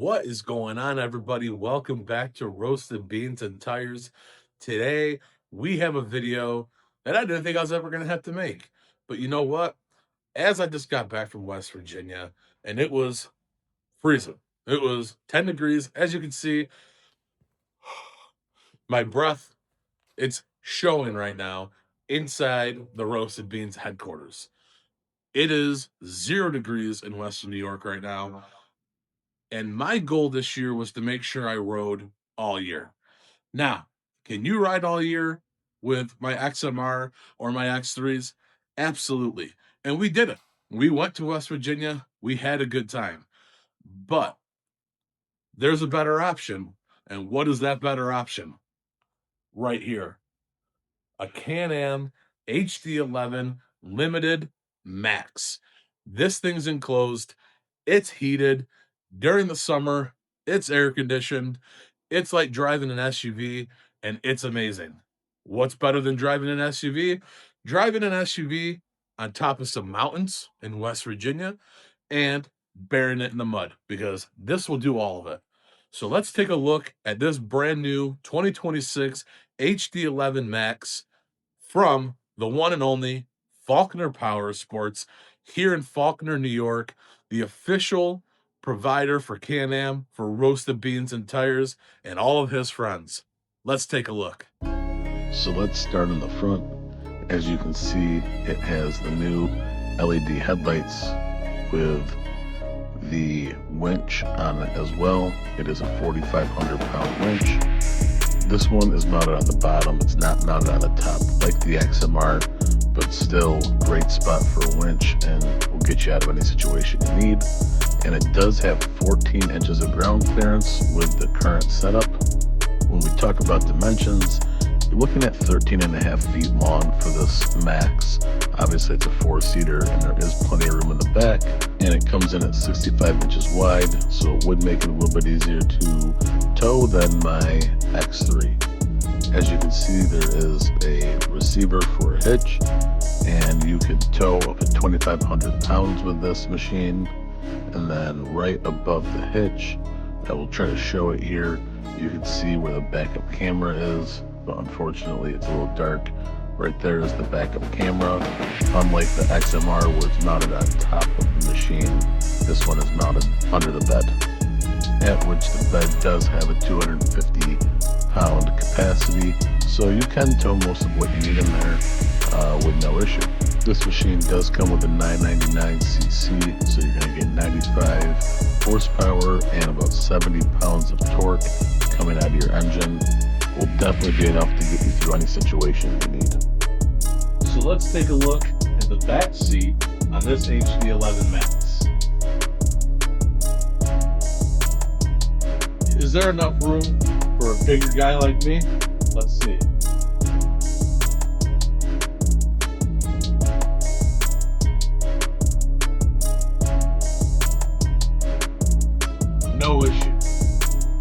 What is going on, everybody? Welcome back to Roasted Beans and Tires. Today, we have a video that I didn't think I was ever going to have to make. But you know what? As I just got back from West Virginia, and it was freezing. It was 10 degrees. As you can see, my breath, it's showing right now inside the Roasted Beans headquarters. It is 0 degrees in Western New York right now. And my goal this year was to make sure I rode all year. Now, can you ride all year with my XMR or my X3s? Absolutely. And we did it. We went to West Virginia. We had a good time. But there's a better option. And what is that better option? Right here. A Can-Am HD11 Limited Max. This thing's enclosed. It's heated. During the summer, it's air conditioned. It's like driving an SUV, and it's amazing. What's better than driving an SUV? Driving an SUV on top of some mountains in West Virginia and burying it in the mud, because this will do all of it. So let's take a look at this brand new 2026 HD11 Max from the one and only Faulkner Power Sports here in Faulkner, New York, the official provider for Can-Am, for Roasted Beans and Tires, and all of his friends. Let's take a look. So let's start in the front. As you can see, it has the new LED headlights with the winch on it as well. It is a 4,500 pound winch. This one is mounted on the bottom. It's not mounted on the top like the XMR, but still great spot for a winch and will get you out of any situation you need. And it does have 14 inches of ground clearance with the current setup. When we talk about dimensions, you're looking at 13.5 feet long for this Max. Obviously it's a 4-seater and there is plenty of room in the back, and it comes in at 65 inches wide, so it would make it a little bit easier to tow than my X3. As you can see, there is a receiver for a hitch, and you could tow up to 2,500 pounds with this machine. And then right above the hitch, I will try to show it here, you can see where the backup camera is, but unfortunately it's a little dark. Right there is the backup camera. Unlike the XMR where it's mounted on top of the machine, this one is mounted under the bed, at which the bed does have a 250 pound capacity, so you can tow most of what you need in there with no issue. This machine does come with a 999cc, so you're going to get 95 horsepower and about 70 pounds of torque coming out of your engine. Will definitely be enough to get you through any situation you need. So let's take a look at the back seat on this HD11 Max. Is there enough room for a bigger guy like me? Let's see. No issue.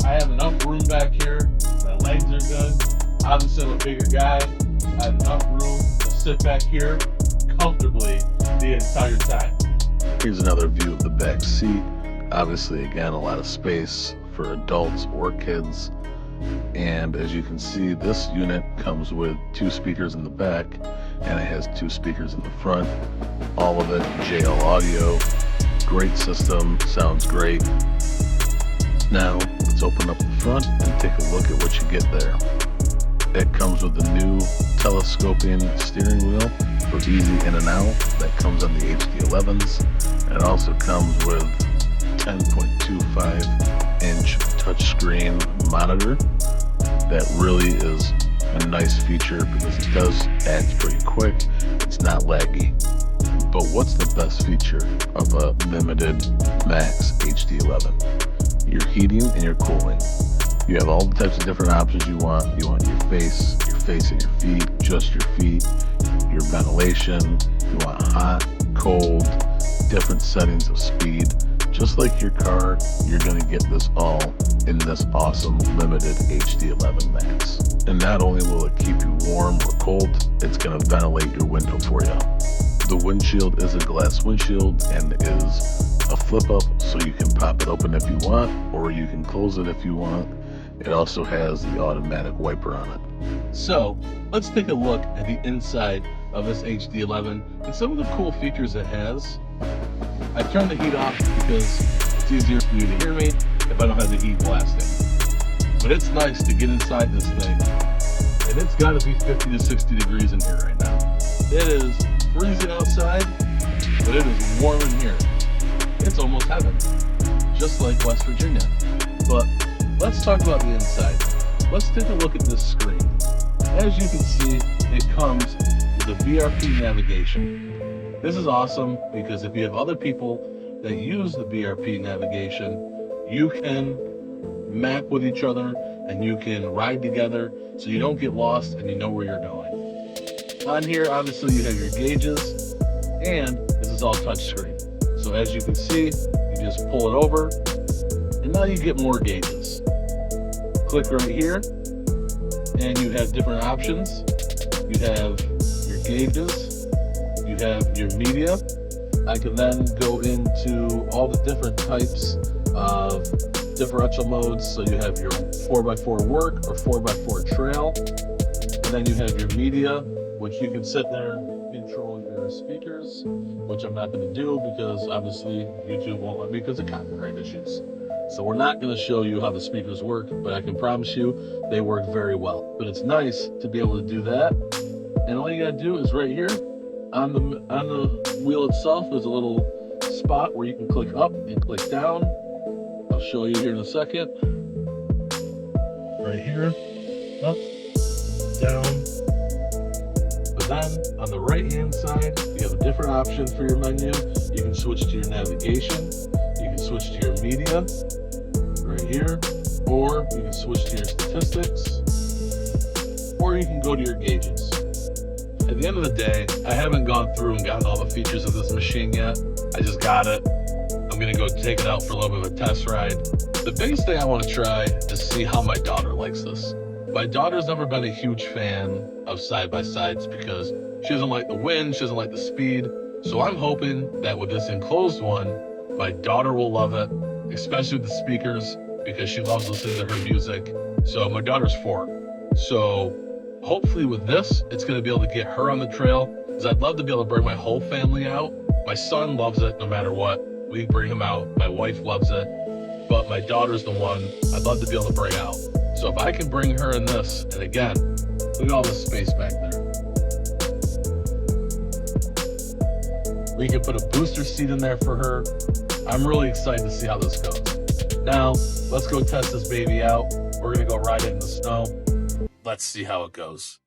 I have enough room back here. My legs are good. Obviously I'm a bigger guy. I have enough room to sit back here comfortably the entire time. Here's another view of the back seat. Obviously, again, a lot of space for adults or kids. And as you can see, this unit comes with 2 speakers in the back, and it has 2 speakers in the front. All of it JL audio. Great system, sounds great. Now, let's open up the front and take a look at what you get there. It comes with the new telescoping steering wheel for easy in and out. That comes on the HD11s. It also comes with 10.25 inch touchscreen monitor. That really is a nice feature because it does act pretty quick. It's not laggy. But what's the best feature of a limited Max HD11? Your heating and your cooling. You have all the types of different options you want. You want your face and your feet, just your feet, your ventilation. You want hot, cold, different settings of speed. Just like your car, you're going to get this all in this awesome limited HD11 Max. And not only will it keep you warm or cold, it's going to ventilate your window for you. The windshield is a glass windshield and is a flip up so you can pop it open if you want, or you can close it if you want. It also has the automatic wiper on it. So let's take a look at the inside of this HD11 and some of the cool features it has. I turned the heat off because it's easier for you to hear me if I don't have the heat blasting. But it's nice to get inside this thing, and it's got to be 50 to 60 degrees in here right now. It is freezing outside, but it is warm in here. It's almost heaven, just like West Virginia. But let's talk about the inside. Let's take a look at this screen. As you can see, it comes with a BRP navigation. This is awesome because if you have other people that use the BRP navigation, you can map with each other and you can ride together so you don't get lost and you know where you're going. On here, obviously, you have your gauges, and this is all touchscreen. So as you can see, you just pull it over, and now you get more gauges. Click right here, and you have different options. You have your gauges, you have your media. I can then go into all the different types of differential modes. So you have your 4x4 work or 4x4 trail, and then you have your media, which you can sit there and control your speakers, which I'm not going to do because obviously YouTube won't let me because of copyright issues. So we're not going to show you how the speakers work, but I can promise you they work very well. But it's nice to be able to do that. And all you got to do is right here on the wheel itself, there's a little spot where you can click up and click down. I'll show you here in a second. Right here, up, down. But then on the right hand side, you have a different option for your menu. You can switch to your navigation, you can switch to your media right here, or you can switch to your statistics, or you can go to your gauges. At the end of the day, I haven't gone through and gotten all the features of this machine yet. I just got it. I'm gonna go take it out for a little bit of a test ride. The biggest thing I want to try is see how my daughter likes this. My daughter's never been a huge fan of side-by-sides because she doesn't like the wind, she doesn't like the speed. So I'm hoping that with this enclosed one, my daughter will love it, especially with the speakers, because she loves listening to her music. So my daughter's 4. So hopefully with this, it's gonna be able to get her on the trail, because I'd love to be able to bring my whole family out. My son loves it no matter what. We bring him out. My wife loves it, but my daughter's the one I'd love to be able to bring out. So if I can bring her in this, and again, look at all this space back there. We can put a booster seat in there for her. I'm really excited to see how this goes. Now, let's go test this baby out. We're gonna go ride it in the snow. Let's see how it goes.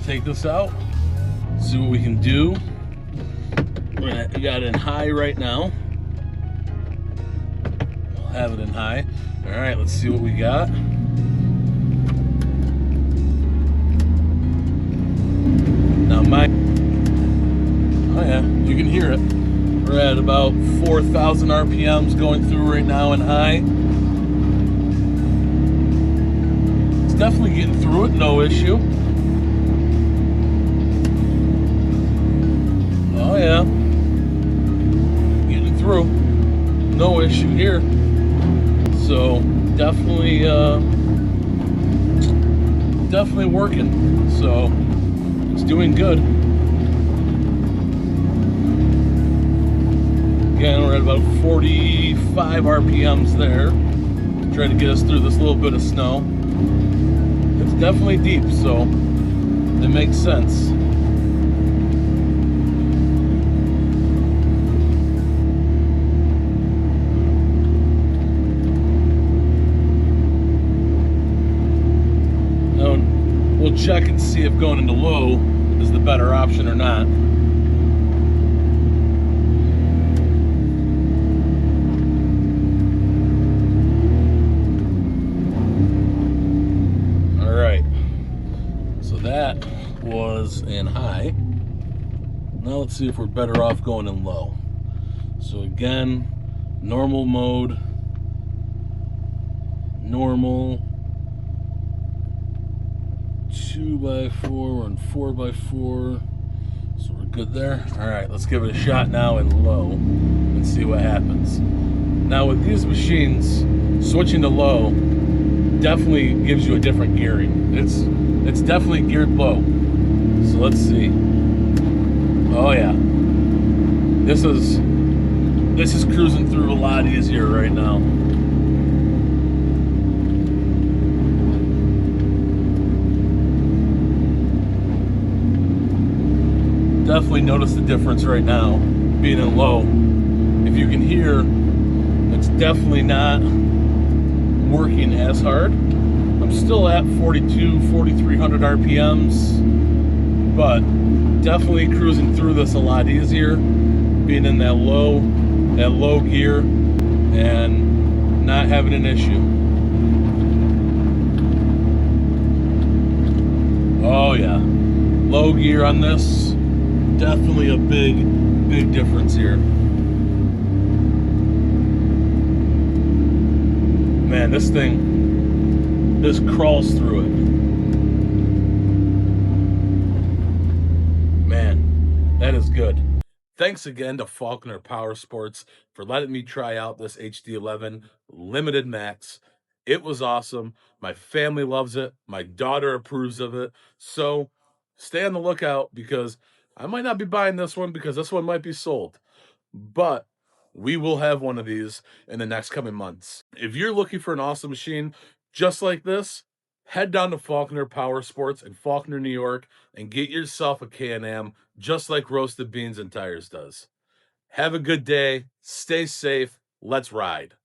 Take this out, see what we can do. We got it in high right now. We'll have it in high. All right, let's see what we got. Now oh yeah, you can hear it. We're at about 4,000 RPMs going through right now in high. It's definitely getting through it, no issue. Oh yeah, getting through, no issue here. So definitely working. So it's doing good. Again, we're at about 45 RPMs there, trying to get us through this little bit of snow. It's definitely deep, so it makes sense. Now, we'll check and see if going into low is the better option or not. That was in high. Now let's see if we're better off going in low. So again, normal mode, normal, 2x4, we're on 4x4, so we're good there. All right, let's give it a shot now in low and see what happens. Now with these machines, switching to low definitely gives you a different gearing. It's definitely geared low. So let's see. Oh yeah. This is cruising through a lot easier right now. Definitely notice the difference right now being in low. If you can hear, it's definitely not working as hard. I'm still at 4,300 RPMs, but definitely cruising through this a lot easier, being in that low gear and not having an issue. Oh yeah, low gear on this, definitely a big difference here. Man, this crawls through it. Man, that is good. Thanks again to Faulkner Power Sports for letting me try out this HD11 Limited Max. It was awesome. My family loves it. My daughter approves of it. So stay on the lookout because I might not be buying this one because this one might be sold. But we will have one of these in the next coming months. If you're looking for an awesome machine just like this, head down to Faulkner Power Sports in Faulkner, New York, and get yourself a Can-Am just like Roasted Beans and Tires does. Have a good day. Stay safe. Let's ride.